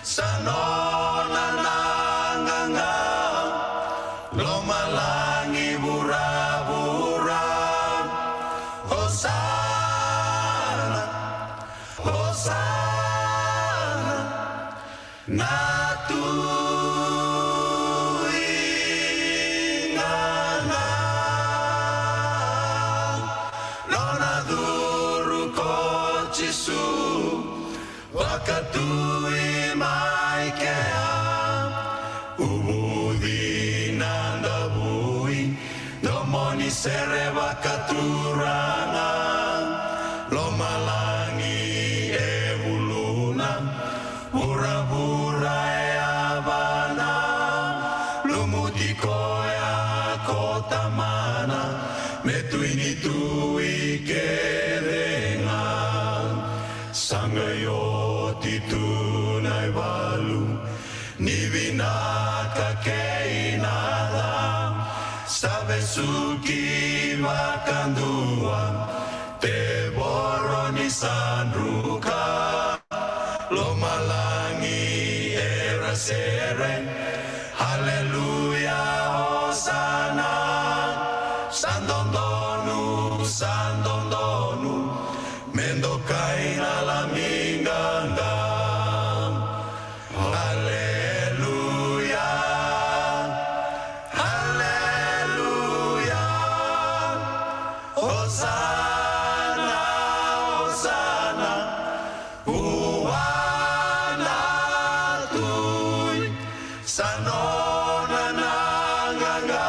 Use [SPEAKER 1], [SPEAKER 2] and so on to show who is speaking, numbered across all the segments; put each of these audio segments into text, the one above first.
[SPEAKER 1] sanona nanganga lomalangi bura-bura Hosana Hosana natuingana nona duru ko Jisu wakatui maikea ubudi nandabui domoni sere wakaturanga lomalangi ebuluna bura-bura eabana lumutiko ya kotamana metuini tui kerenga sangayo titunai walu nivinaka keinada sabesuki wakandua te boroni sanruka lomalangi era sere haleluya hosana sandondonu sandondonu mendokaina la minganga haleluya haleluya hosana hosana uwana tui sanona nanganga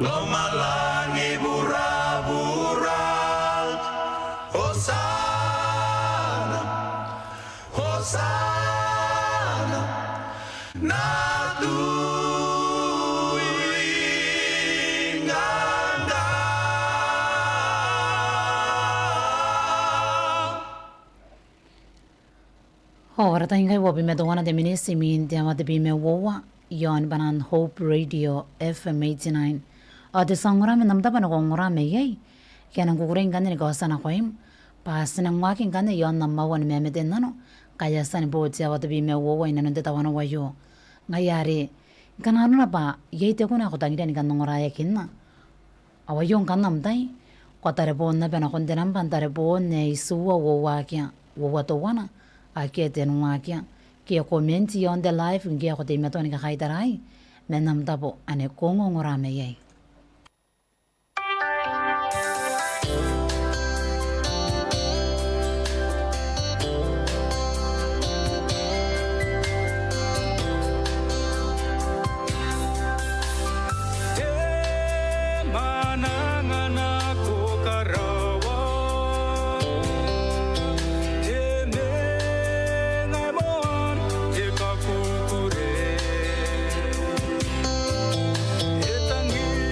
[SPEAKER 1] lomalangi bura-bura Hosana, Hosana, natuinganda.
[SPEAKER 2] Ora taingai wobi me doana de minisi min de ama de bime wowa yon banan Hope Radio FM 89 ade sangura me namda bana gongura me yei kenan gugure ngane ko sana koim pas nang wakin ngane yon namma wan me me den nano kaya san bo tia wata bime wowa ina nde tawana wayo ngayari kananu na ba yei te kuna ko tangira ni kan ngora yakinna awayon kan namdai ko tare bon na bana kon denam ban tare bon ne isuwa wowa kya wowa to wana Aki tenua kia kia komenti on the live ngia ko te metoni ka haitarai menam tabo ane kongo ngorame yei
[SPEAKER 3] Tangi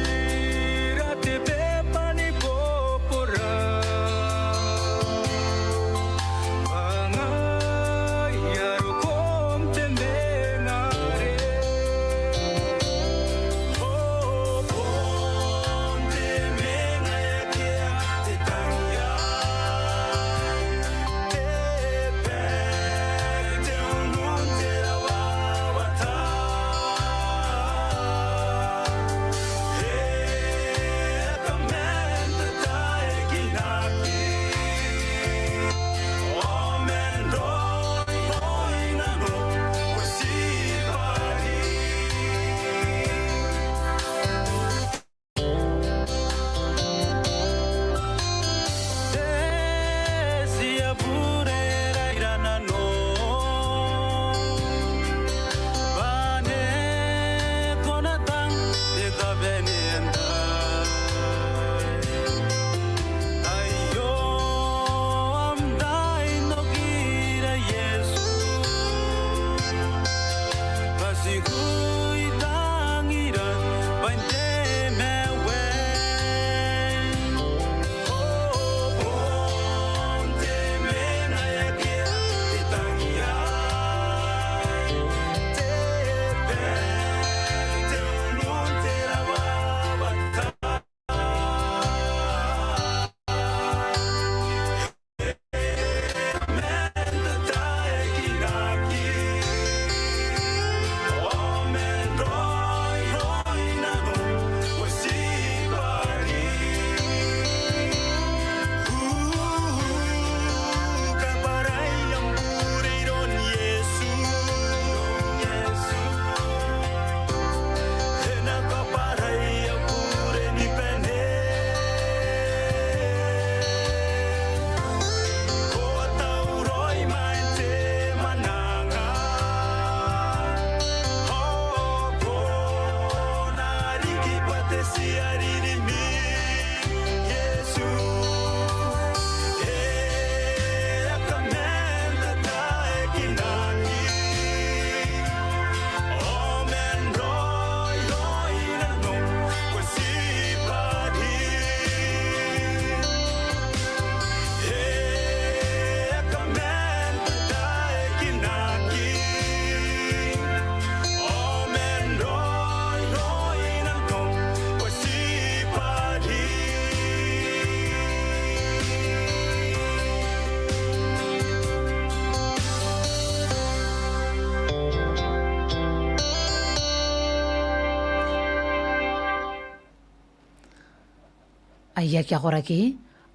[SPEAKER 2] ayaki akoraki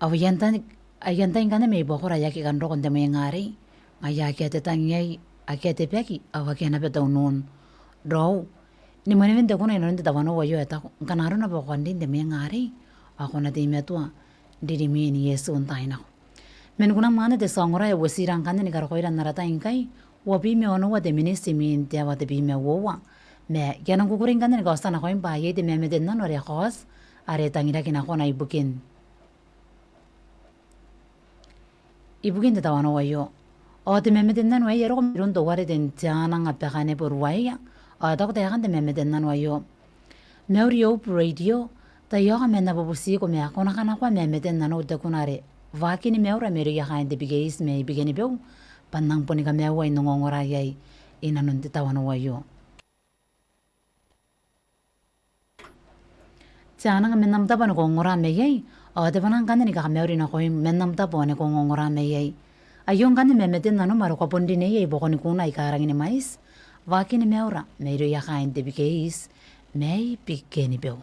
[SPEAKER 2] ayanta ingane me bokora ayaki kan rokon de ngari ayaki atetangiyai akete peki awaki na beta unon draw ni mani vende kuna ino nte tawano wayo eta kanaro na bokwandi de ngari ako na de metua diri mi ni yesu untaina men kuna mana de songora e wasirang kan ni karkoira narata inkai wabi me ono wa de minisi min te wa de bi me wowa me yanang kukuring kan ni gosta na ko imba ye de me de nan ore khos are tangira kina ko na ibukin de tawano wayo o de me de nan wa yero mirun do ware den jana nga pekane por waya o da ko de kan de me de nan wayo Naurio radio ta yo ga mena babusi ko me akona kana kwa me de nan o de kunare vaki ni meura meri ya hain de bigeis me bigeni beu panang poni ka mewa ino ngongora yai ina nun te tawano wayo Tiana nga menam tapa no ngongora me yai o de banang kan ni ka meuri na ko menam tapa ne ko ngongora me yai ayong kan me meten nanu maro ko pondi ne yai bokoni kuna ikarang ni mais vaki ni meura meri ya hain de bigeis me bigeni beu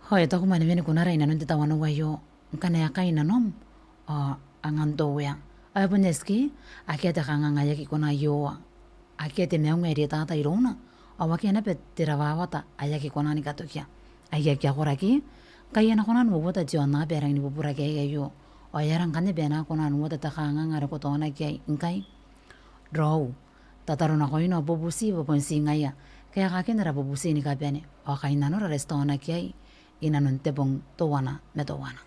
[SPEAKER 2] Hoi to kumani vini kunara ina nunti tawanu wayo nkana ya kaina nom anganto ya ay puneski akete kanganga yaki kuna yo akete meungeri tata irona awaki na petira wawata ayaki kuna ni katokia ayaki akoraki kaya na kuna nuwota jona berang ni bubura kaya yo ayarang kane bena kuna nuwota ta kanganga re kotona kaya inkai draw tataruna koino bobusi boponsi ngaya kaya kakinara bobusi ni kabene o kaina no restona kaya ina nun tebong towana me towana.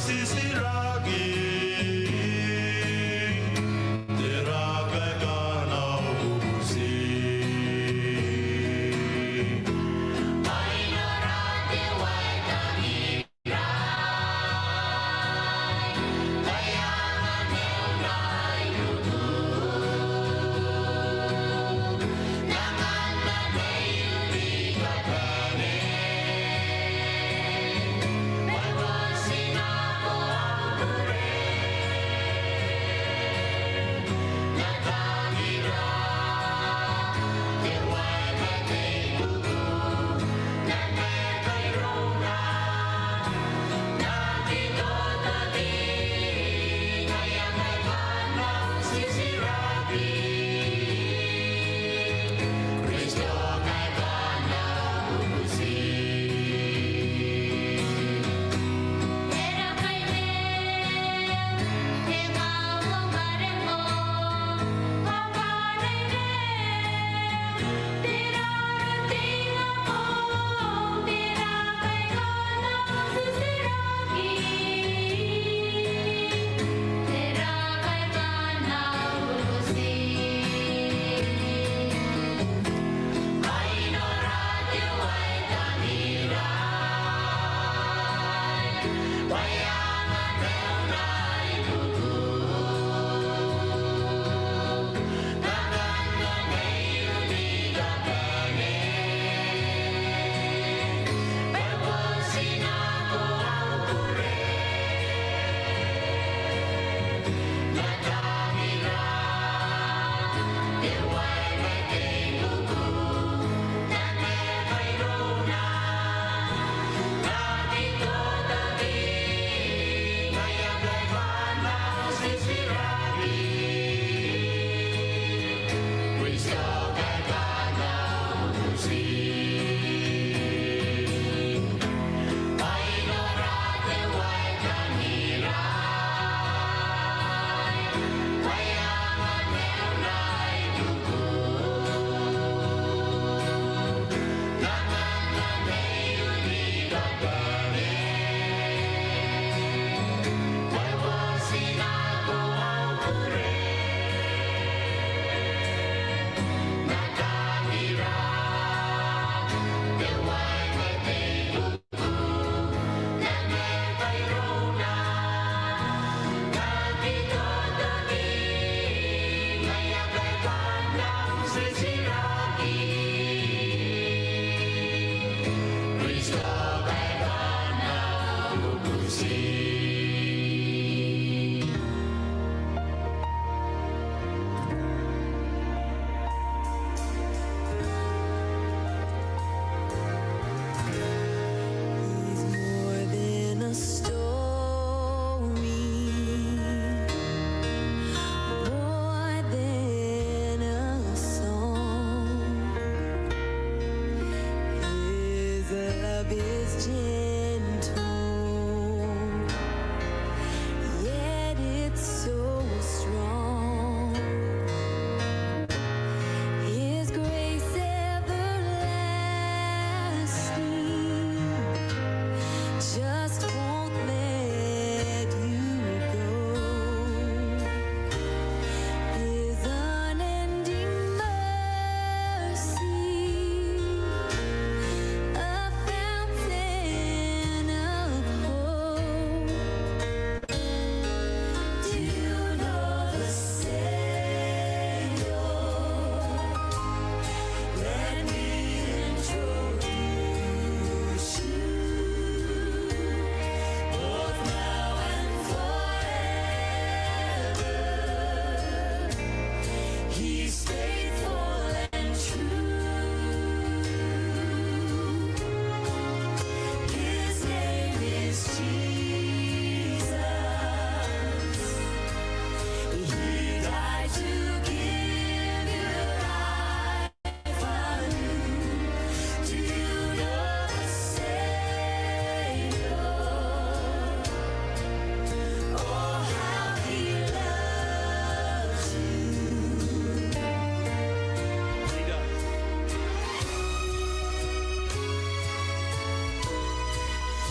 [SPEAKER 1] Sisiragi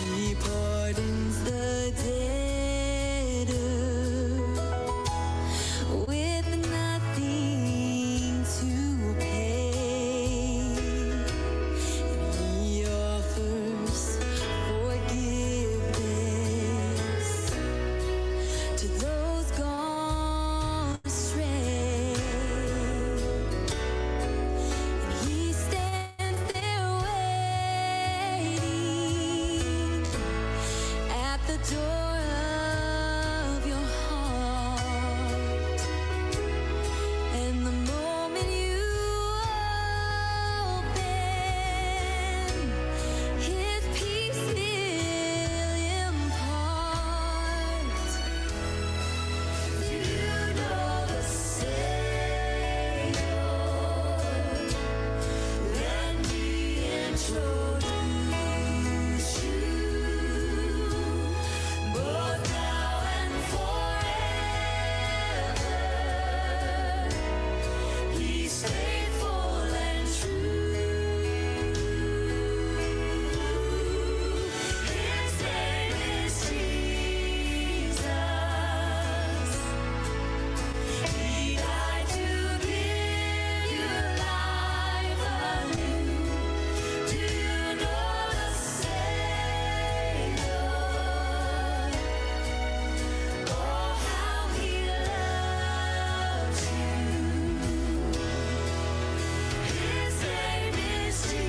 [SPEAKER 3] He pardons the debtor with nothing to pay. He offers forgiveness to those gone astray. And he stands there waiting at the door of your heart. And the moment you open, his peace will impart. You know the Savior. Let me introduce you, both now and forever. He's faithful and true. His name is Jesus. He died to give you life anew. Do you know the Savior? Oh, how he loves you. His name is Jesus.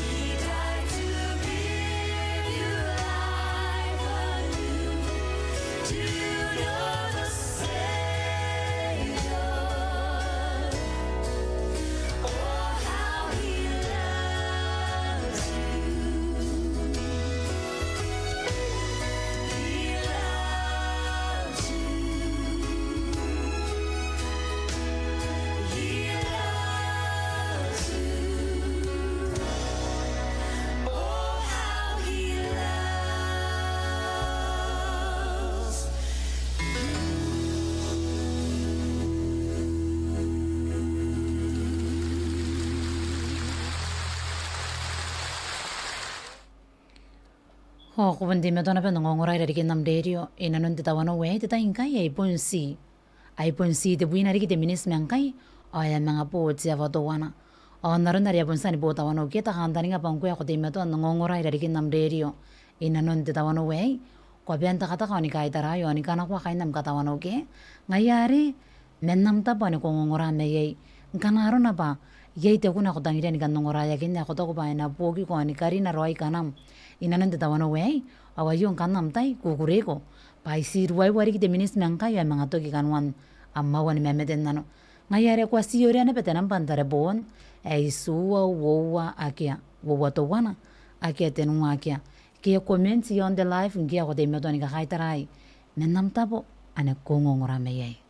[SPEAKER 3] He died to give you life anew. Do you know the Savior? Oh, how he loves you. He loves you. He loves you. Oh, how he loves.
[SPEAKER 2] Kundi medona pe ngongora ira nam radio ina non tita wana we tita inkai ai ponsi te buina ri te minis menkai aya manga po tia vato wana naron na ria ponsani po tawana ke ta handani nga pangku ya ko te meto ngongora ira nam radio ina non tita wana we ko benta kata ka ni kai tara yo ni kana kwa kai nam kata wana ke ngayari mennam ta pa ni ko ngongora me ye kana ro na ba ye te kuna ko tangira ni kan ngongora ya kinna ko to ko ba na po ki ko ni karina roi kanam inanante tawana we awa yung kanam tai kukureko pai si ruai wari ki minis mangka ya mga toki kanwan amma wani memeten nano ngayare kwa si yore ane petenam pantare bon suwa wowa akia wowa to wana akia tenu akia kia komenti on the life ngia ko de metoni ka haitarai menam tapo ane kongongora meyai.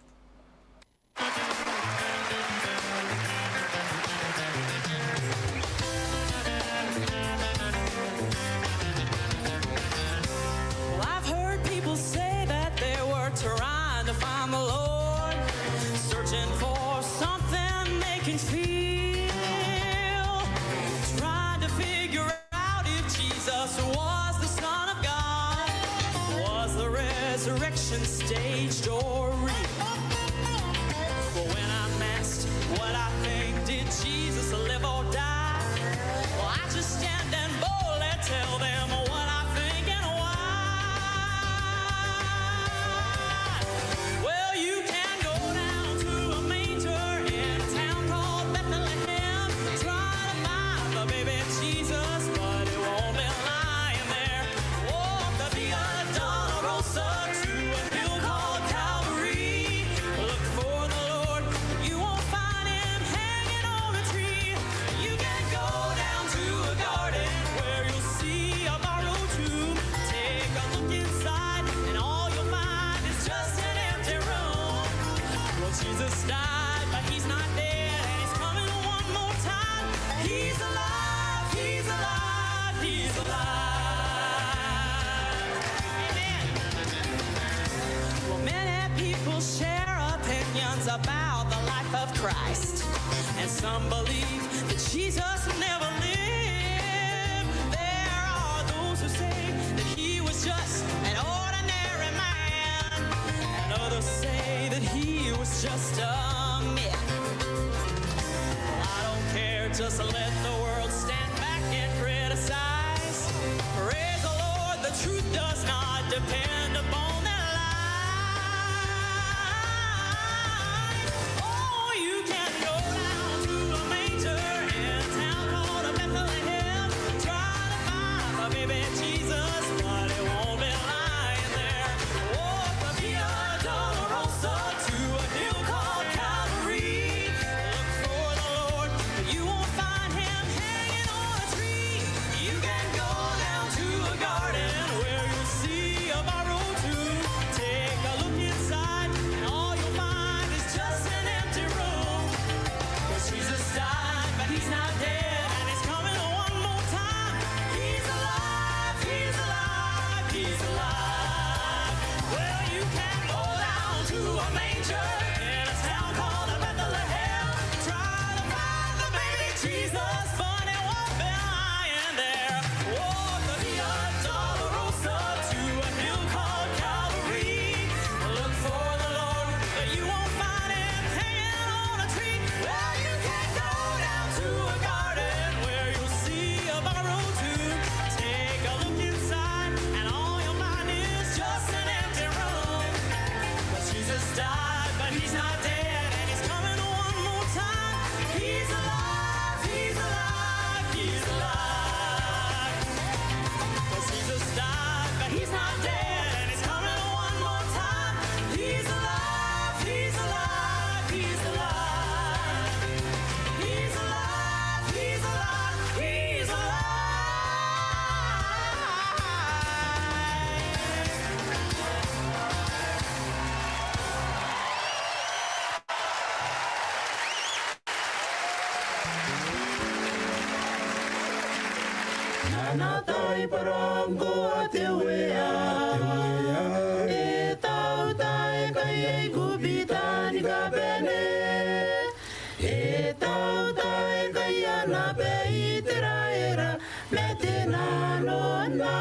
[SPEAKER 3] Resurrection staged or real. But when I'm asked what I think, did Jesus live or die? Well, I just stand and boldly tell them what I think and why. Well, you can go down to a manger in a town called Bethlehem, try to find the baby Jesus, but it won't be lying there. Walk the Via Dolorosa to a hill called Calvary. Look for the Lord, you won't find him hanging on a tree. You can go down to a garden where you'll see a borrowed tomb. Take a look inside, and all you'll find is just an empty room. Well, Jesus died, but he's not dead, and he's coming one more time. He's alive, he's alive, he's alive. Amen. Well, many people share opinions about the life of Christ, and some believe that Jesus never Just let the world stand back and criticize. Praise the Lord, the truth does not depend upon their lies. Oh, you can go down to a manger in a town called Bethlehem. Try to find the baby Jesus, but it won't be lying there. Walk the Via Dolorosa to a hill called Calvary. Look for the Lord, but you won't find him hanging on a tree. You can go down to a garden where you'll see a borrowed tomb. Take a look inside, and all you'll find is just an empty room. 'Cause Jesus died, but he's not dead, and he's coming one more time. He's alive, he's alive, he's alive. Well, you can go down to a manger in a town called Bethlehem. Try to find the baby Jesus, but it won't be lying there. Walk the Via Dolorosa to a hill called Calvary. Look for the Lord, but you won't find him hanging on a tree. Well, you can go down to a garden where you'll see a borrowed tomb. Take a look inside, and all you'll find is just an empty room. 'Cause Jesus died, but he's not dead, and he's coming one more time. He's alive, he's alive, he's alive. 'Cause Jesus died, but he's not dead, and he's coming one more time. He's alive, he's alive, he's alive. He's alive, he's alive, he's alive.
[SPEAKER 1] Nana tai parango a te wea. E tau tai kai e kupitani ka pene. E tau tai kai ana pe i te raera. Me te nano na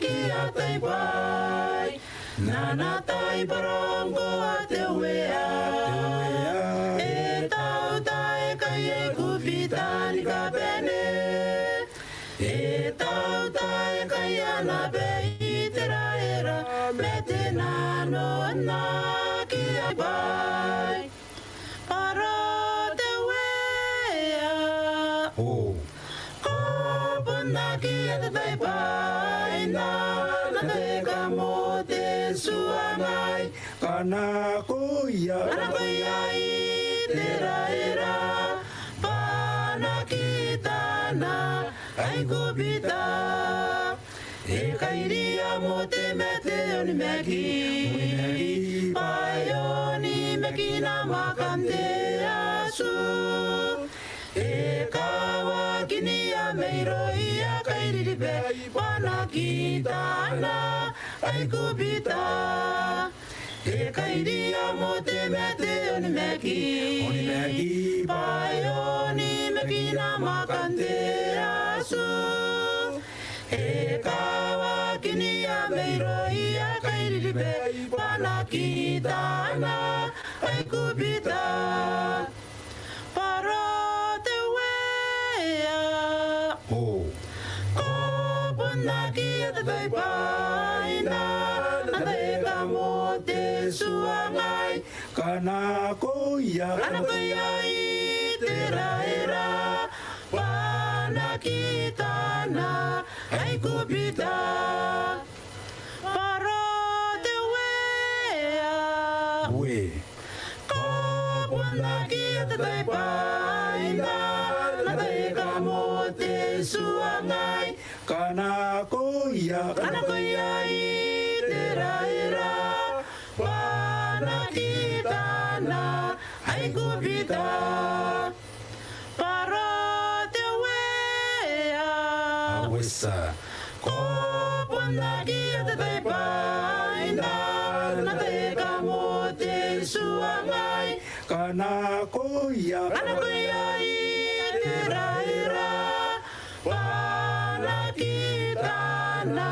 [SPEAKER 1] ki a tai pai. Nana tai parango a te wea. E tau tai kai e kupitani ka pene. E tau tai kai ana pe i te raera. Me te nano na ki a pai. Para te wea. Kopuna ki a te tai pai. Na te ka mo te suangai.
[SPEAKER 4] Kana koia
[SPEAKER 1] Ana koia i te raera. Pana ki tana ai kupita. E kairia mo te mete oni meki. Pai oni meki na makante asu. E kawa kini a meiro i a kairiri pe. Pana ki tana ai kupita. E kairia mo te mete oni meki. Pai oni meki na makante asu. E kawa kini a meiro i a kairiri pe. Pana ki tana ai kupita. Para te wea. Kopuna ki a te tai pai. Na te ka mo te suangai.
[SPEAKER 4] kana koia
[SPEAKER 1] Ana koia i te raera. Pana ki tana ai kupita. Para te wea.
[SPEAKER 4] we
[SPEAKER 1] Kopuna ki a te tai pai. Na te ka mo te suangai.
[SPEAKER 4] kana koia
[SPEAKER 1] Ana koia i te raera. Pana ki tana ai kupita. Para te wea.
[SPEAKER 4] wesa
[SPEAKER 1] Kopuna ki a te tai pai. Na te ka mo te suangai.
[SPEAKER 4] kana koia
[SPEAKER 1] Ana koia i te raera. Pana ki tana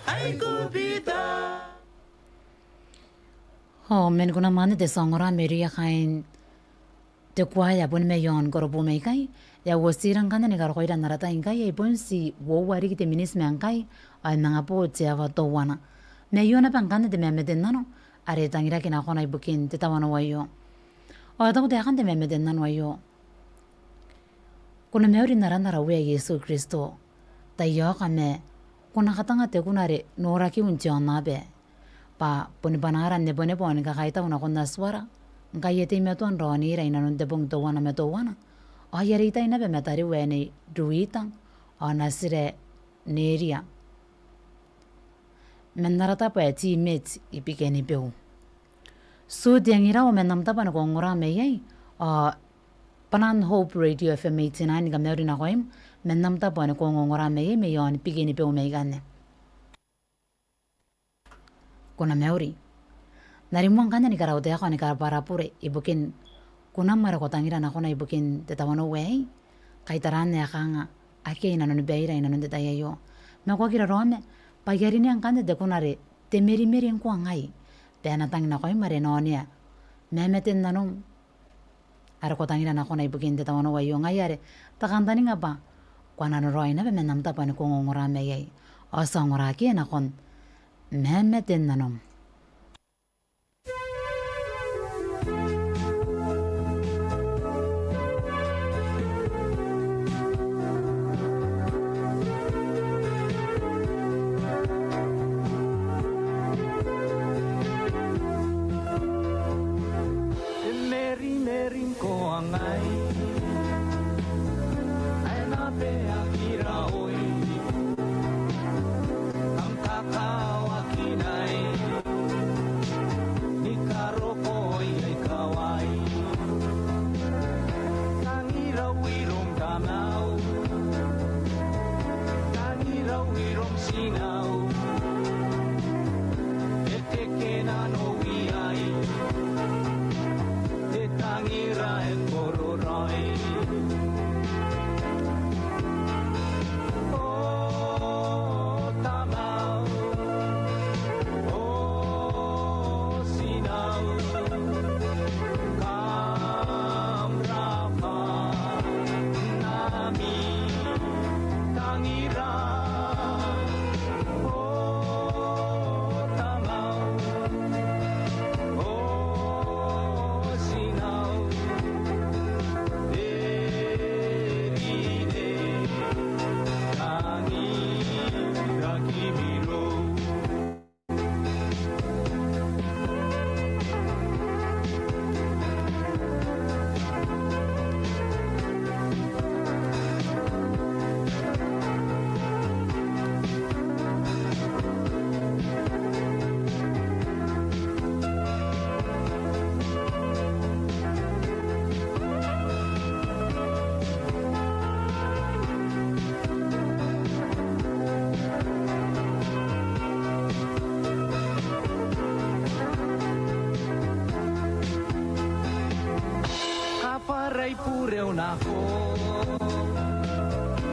[SPEAKER 1] ai kupita.
[SPEAKER 2] Men kuna mane te songora meria kain te kuaya bun me yon goro bu me kai ya wosirang kanda ni karo koira narata inkai ya iponsi wo wari kite minis me ankai ay nanga po tiava to wana me yona pan kanda de memeten nano are tangira kina kona ibukin te tawana wayo o ta kude kanda memeten nano wayo kuna meuri narandara we Yesu Kristo ta yo kame kuna katanga te kunare nora ki unchiona be pa poni banara ne bone poni ka kaita una konna swara ngai yete me ton roni ra ina non de bong to wana me to wana o yarita ina be metari wene duitang o nasire neria menarata pa ti met ipikeni peu so diangira o menam ta pan ko ngora me yai o panan Hope Radio FM 89 ga meuri na koim menam ta pan ko ngora me yai me yon pikeni peu me ganne kuna meuri narimuang kanya ni karau te ako ni karparapure ibukin kuna mara ko tangira na ko na ibukin te tawano wei kaitaran ya kanga ake ina no beira ina no te tayo me ko kira rome pagari ni ang kanda de kunare te meri ko ngai te na tang na ko mare no nia memeten nanom ara ko tangira na ko na ibukin te tawano wei ngai are takanta ni ngapa kwana no roi na be menam ta pan ko ngora me yai o sangora ke na kon memeten nanom
[SPEAKER 5] Parai pure una ho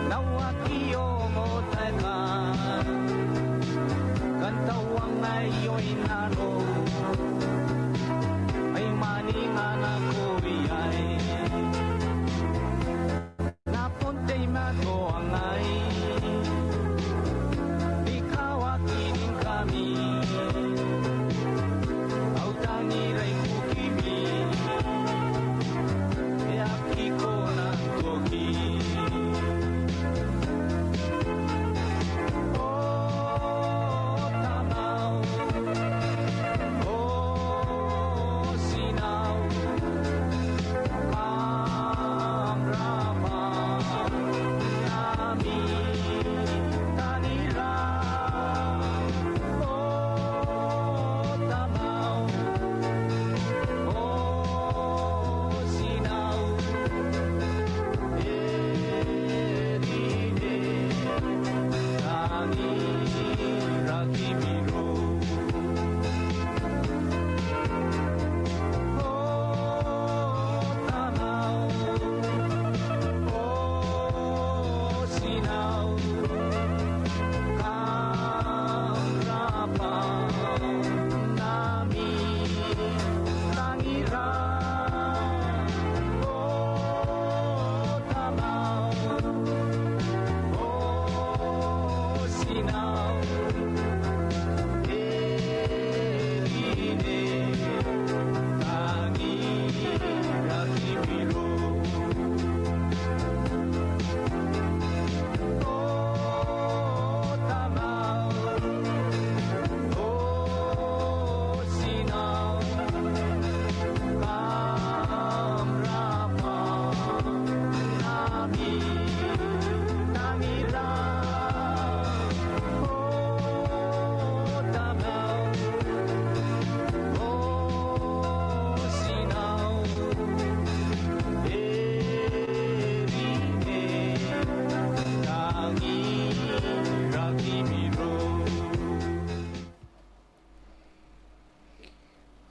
[SPEAKER 5] Nawaki o mo taika Kantawang ay yo'y nano Ay maningan ako iyay Napuntay magoangay Ikaw akinin kami Au tangiray kukimi Iko na to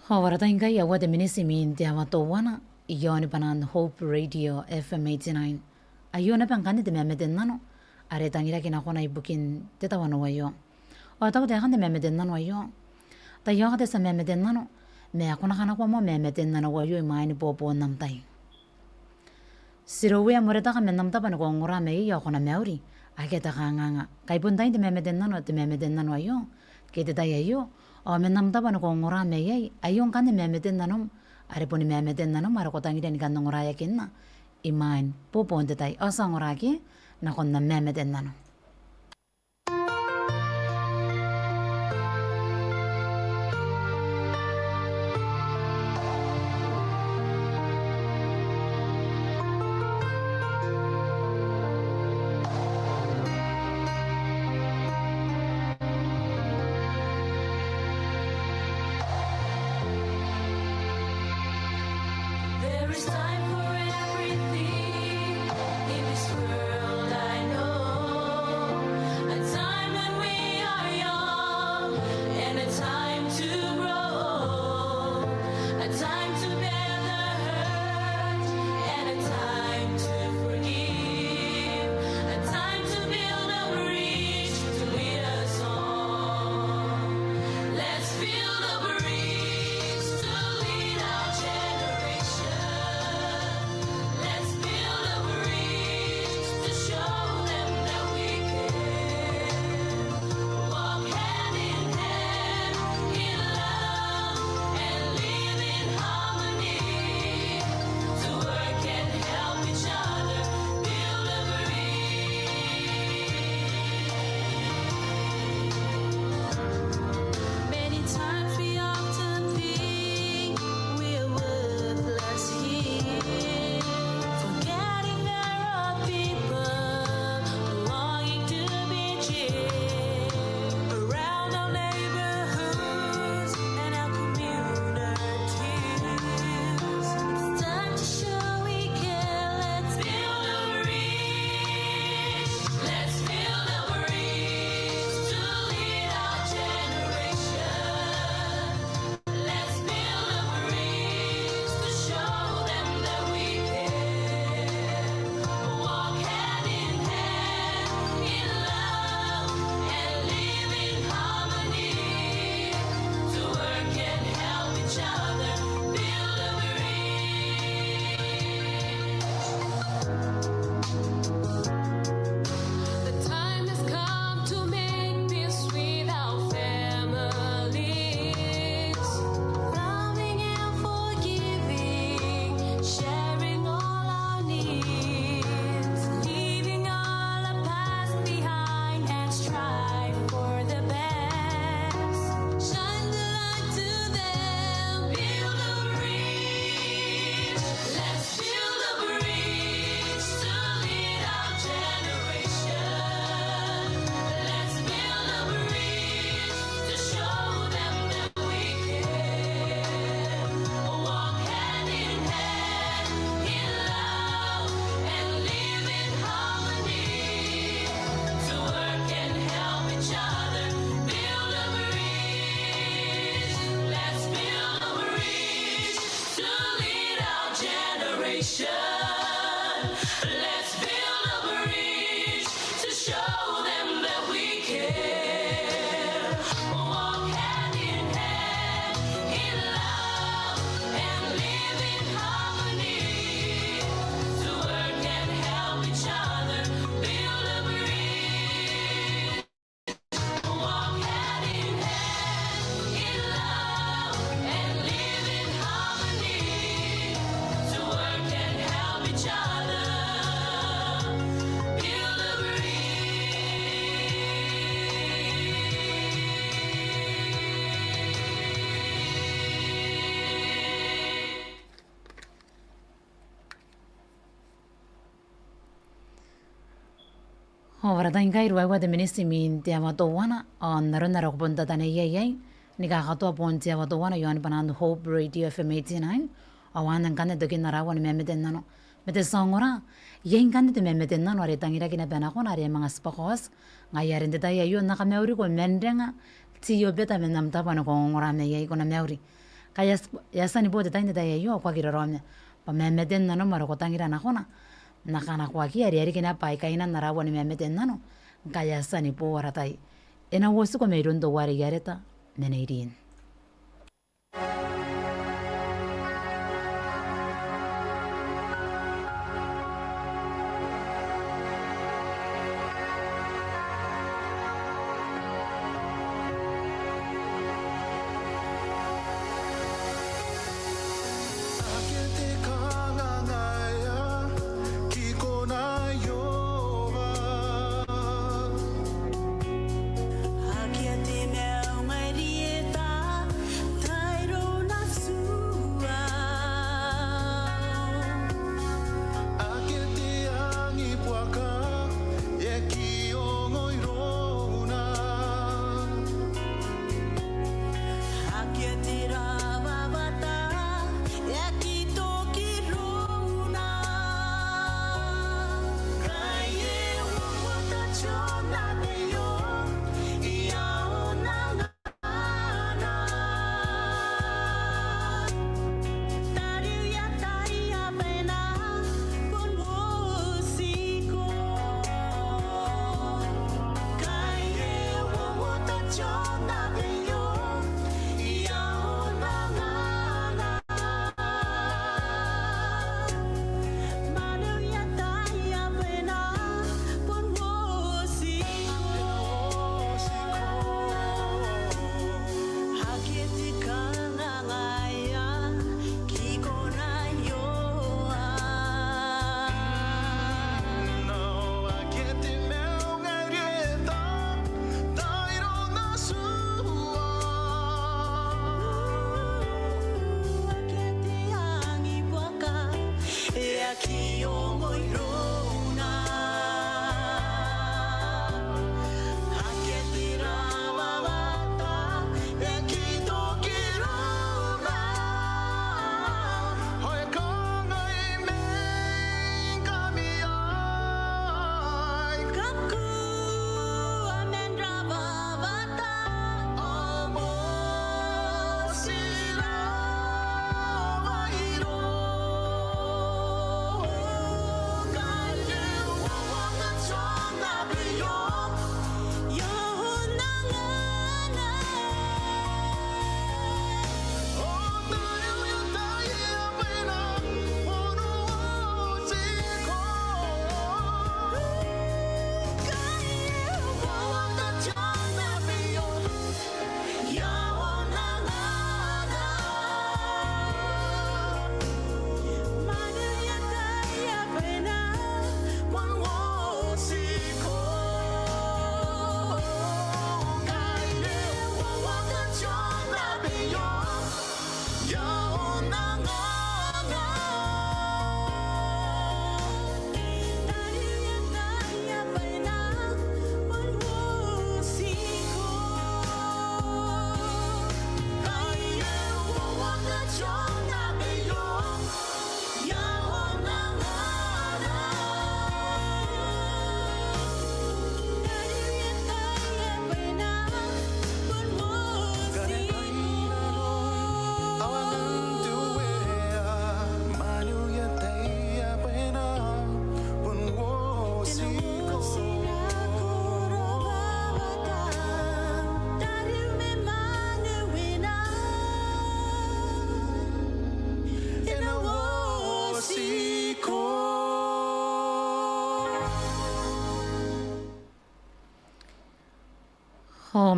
[SPEAKER 2] Hawarata inga ya wade minisi min dia watowana yoni banan Hope Radio FM 89. Ayona pangkani de memeden nano. Are tangira kina kona ibukin tetawano wayo. O tawo de hande memeden nano wayo. Ta yo de sa memeden nano. Me akona kana kwa mo memeden nano wayo imaini popo namtai. Sirowe amoreta ka menamta pan ko ngora me yo kona meuri. Aketa kanganga. Kai puntai de memeden nano wayo. Kete tayo. O menamta pan ko ngora me yai. Ayon kane memeden nano. Are poni memeden nano mara ko tangira ni kan ngora yakin na. Imain popo ndetai asa ngora ki na kon na memeden nano.
[SPEAKER 6] There is time for everything in this world, I know. A time when we are young and a time to grow. A time to bear the hurt and a time to forgive. A time to build a bridge to lead us on. Let's build a bridge to lead our generation. Let's build a bridge to show them that we can walk hand in hand in love and live in harmony. To work and help each other build a bridge. Many times we often think we're worthless here, forgetting there are people longing to be cheered around our neighborhoods and our communities. It's time to show we care. Let's build a bridge. Let's build a bridge to lead our generation. Let's build a bridge to show them that we can walk hand in hand in love and live in harmony. To work and help each other build a bridge. The time has come to make peace with our families. Loving and forgiving, sharing all our needs, leaving all our past behind and strive for the best. Shine the light to them, build a bridge. Let's build a bridge to lead our generation. Let's build a bridge to show them that we can walk hand in hand in love and live in harmony. To work and help each other build a bridge. Let's build a bridge to lead our generation. Let's build a bridge to show them that we can walk hand in hand in love and live in harmony. To work and help each other build a bridge. Walk hand in hand in love and live in harmony. To work and help each other build a bridge.
[SPEAKER 2] Hawarata inga irwa wade minisi min dia watowana on narona rokbonda tane yai. Nika katua pon dia watowana yoni banan Hope Radio FM 89. Awan kane dokin narawan memeden nano. Mete songora yen kane de memeden nano are tangira kina bana kona are mga spakos. Ngayarin de tayo yon nakameuri ko mendenga. Tiyo beta menam tapano ko ngora me yai kona meuri. kaya yasani bote tainde da yo kwa kiroromne pa memeten nano maro kotangira nakona nakana kwa kiari ari kina pai kaina narawa ni memeten nano kaya sani po waratai ena wosu ko meirondo wari yareta meneirin.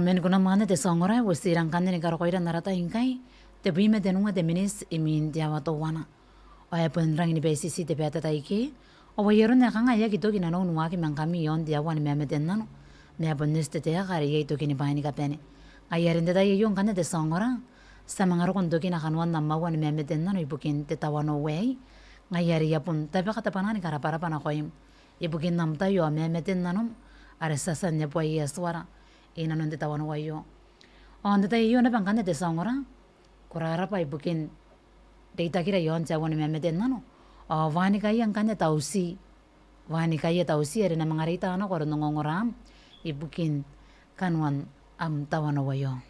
[SPEAKER 2] men kuna mane de songora wo sirang kanne karo koira narata inkai te bime de nunga de minis imin dia wato wana oya pun rang ni besisi de beta taiki o wayero ne kanga ya gitu kina no nuwa ki mangkami yon dia wan me meten nano me abon neste te ya kari ye to kini bani ka pene ayaren de dai yon kanne de songora samangaro kon do kina kanwan namma wan me meten nano ibukin te tawano we ngayari ya pun tapi kata panani kara para pana koim ibukin namta yo me meten nano are sasan ne po ya suara ina non te tawano wayo on de yo na bangkane de songora kurara pa ibukin deita kira yon cha wan me meten nano vani kaya ang kanya tausi ere na mga rita ano karo nongongoram ibukin kanwan am tawano wayo